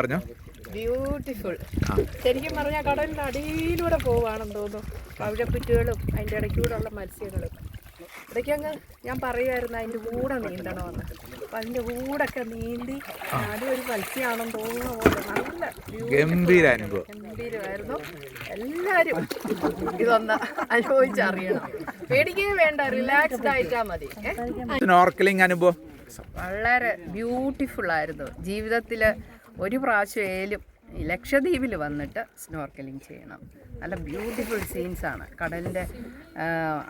പറഞ്ഞോ. ബ്യൂട്ടിഫുൾ. ശരിക്കും പറഞ്ഞാൽ കടലിൻ്റെ അടിയിലൂടെ പോവുകയാണെന്ന് തോന്നുന്നു. പവിഴപ്പുറ്റുകളും അതിൻ്റെ ഇടയ്ക്കൂടെ ഉള്ള മത്സ്യങ്ങളും. ഇടയ്ക്ക് അങ്ങ് ഞാൻ പറയുമായിരുന്നു അതിൻ്റെ കൂടെ നീന്തണമെന്ന്. അപ്പം അതിൻ്റെ കൂടൊക്കെ നീന്തി അതും ഒരു മത്സ്യമാണെന്ന് തോന്നുന്ന പോലെ നല്ല ഗംഭീരമായിരുന്നു. എല്ലാവരും ഇതൊന്ന് അനുഭവിച്ചറിയണം. പേടിക്കേ വേണ്ട, റിലാക്സ്ഡ് ആയിട്ടാ മതി. സ്നോർക്കലിംഗ് അനുഭവം വളരെ ബ്യൂട്ടിഫുൾ ആയിരുന്നു. ജീവിതത്തിൽ ഒരു പ്രാവശ്യം ലക്ഷദ്വീപിൽ വന്നിട്ട് സ്നോർക്കലിംഗ് ചെയ്യണം. നല്ല ബ്യൂട്ടിഫുൾ സീൻസാണ്. കടലിൻ്റെ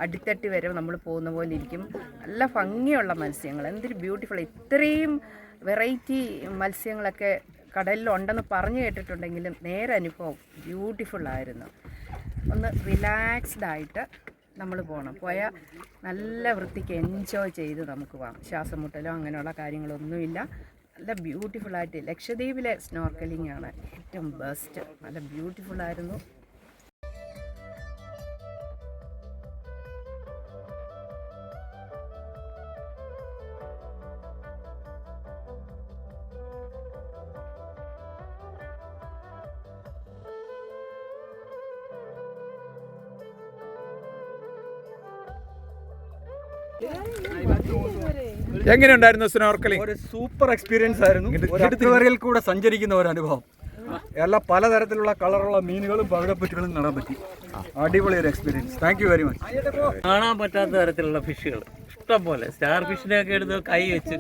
അടിത്തട്ടി വരെ നമ്മൾ പോകുന്ന പോലെ ഇരിക്കും. നല്ല ഭംഗിയുള്ള മത്സ്യങ്ങൾ, എന്തൊരു ബ്യൂട്ടിഫുൾ. ഇത്രയും വെറൈറ്റി മത്സ്യങ്ങളൊക്കെ കടലിലുണ്ടെന്ന് പറഞ്ഞു കേട്ടിട്ടുണ്ടെങ്കിലും നേരെ അനുഭവം ബ്യൂട്ടിഫുള്ളായിരുന്നു. ഒന്ന് റിലാക്സ്ഡ് ആയിട്ട് നമ്മൾ പോകണം. പോയാൽ നല്ല വൃത്തിക്ക് എൻജോയ് ചെയ്ത് നമുക്ക് പോകാം. ശ്വാസം മുട്ടലോ അങ്ങനെയുള്ള കാര്യങ്ങളൊന്നുമില്ല. നല്ല ബ്യൂട്ടിഫുള്ളായിട്ട് ലക്ഷദ്വീപിലെ സ്നോർക്കലിംഗ് ആണ് ഏറ്റവും ബെസ്റ്റ്. നല്ല ബ്യൂട്ടിഫുള്ളായിരുന്നു. എങ്ങനെയുണ്ടായിരുന്നു സ്നോർക്കലിംഗ്? ഒരു സൂപ്പർ എക്സ്പീരിയൻസ് ആയിരുന്നു. അക്വേറിയത്തിൽ കൂടെ സഞ്ചരിക്കുന്ന ഒരു അനുഭവം. എല്ലാ പലതരത്തിലുള്ള കളറുള്ള മീനുകളും പവിഴപ്പുറ്റുകളും കാണാൻ പറ്റി. അടിപൊളി ഒരു experience. Thank you very much. കാണാൻ പറ്റാത്ത തരത്തിലുള്ള ഫിഷുകൾ ഇഷ്ടം പോലെ. സ്റ്റാർ ഫിഷിനെയൊക്കെ എടുത്ത് കൈ വെച്ച്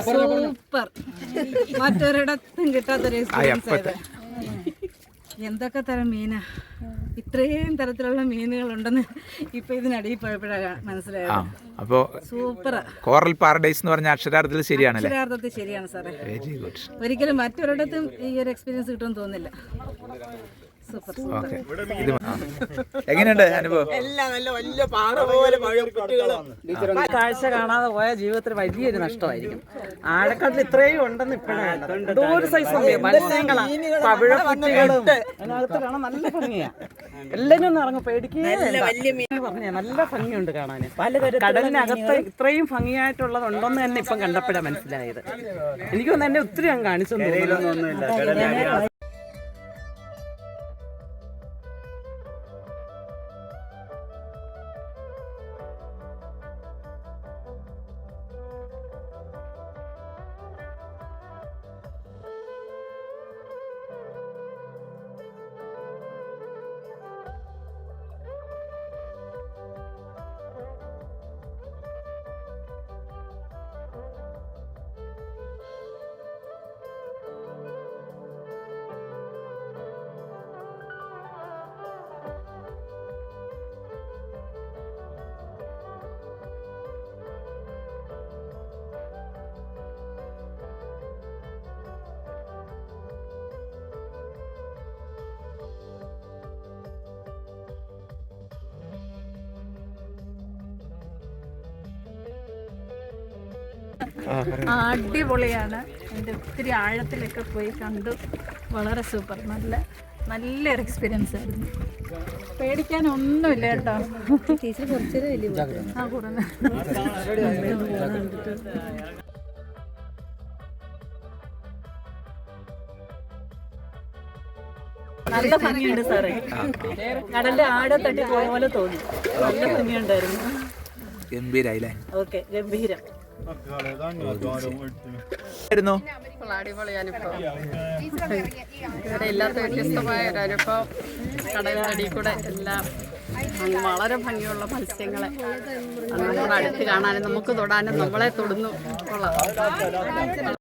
സൂപ്പർ. മറ്റൊരിടത്തും കിട്ടാത്തൊരു എക്സ്പീരിയൻസ് ആയത്. എന്തൊക്കെ തരം മീനാ, ഇത്രയും തരത്തിലുള്ള മീനുകളുണ്ടെന്ന് ഇപ്പൊ ഇതിനടിയിൽ പോയപ്പോഴാണ് മനസ്സിലായത്. അപ്പോ സൂപ്പർ. കോറൽ പാരഡൈസ് എന്ന് പറഞ്ഞ അക്ഷരാർത്ഥത്തിൽ ശരിയാണ്. അക്ഷരാർത്ഥത്തിൽ ശരിയാണ് സാറേ. Very good. ഒരിക്കലും മറ്റൊരിടത്തും ഈ ഒരു എക്സ്പീരിയൻസ് കിട്ടുമെന്ന് തോന്നുന്നില്ല. എങ്ങനെയുണ്ട് അനുഭവം? കാഴ്ച കാണാതെ പോയ ജീവിതത്തിൽ വലിയൊരു നഷ്ടമായിരിക്കും. ആഴക്കടൽ ഇത്രയും ഉണ്ടെന്ന് ഇപ്പോഴാണ്. എന്തോരു സൈസ് മത്സ്യങ്ങളാണ്, പവിഴപ്പുറ്റുകളും അതിനകത്ത് കാണാൻ നല്ല ഭംഗിയാ. എല്ലാരും ഒന്ന് ഇറങ്ങും, പേടിക്കുക പറഞ്ഞ നല്ല ഭംഗിയുണ്ട് കാണാന്. കടലിനകത്ത് ഇത്രയും ഭംഗിയായിട്ടുള്ളതുണ്ടെന്ന് തന്നെ ഇപ്പം കണ്ടപ്പോഴാണ് മനസ്സിലായത്. എനിക്കൊന്നും എന്നെ ഒത്തിരി അങ്ങ് കാണിച്ചു. അടിപൊളിയാണ്. അതിൻ്റെ ഒത്തിരി ആഴത്തിലൊക്കെ പോയി കണ്ടു. വളരെ സൂപ്പർ. നല്ലൊരു എക്സ്പീരിയൻസ് ആയിരുന്നു. പേടിക്കാനൊന്നുമില്ല കേട്ടോ. ആ കൂടെ നല്ല ഭംഗിയുണ്ട് സാറേ. കടലിന്റെ ആഴത്തട്ടി പോയ പോലെ തോന്നി. നല്ല ഭംഗിയുണ്ടായിരുന്നു. ഗംഭീരായില്ലേ? ഓക്കെ, ഗംഭീരം. അടിപൊളി അനുഭവം. ഇവിടെ ഇല്ലാത്ത വ്യത്യസ്തമായ ഒരു അനുഭവം. കടലിനടി കൂടെ എല്ലാം വളരെ ഭംഗിയുള്ള മത്സ്യങ്ങളെ നമ്മുടെ അടുത്ത് കാണാനും നമുക്ക് തൊടാനും നമ്മളെ തൊടുന്നു. കൊള്ളാം.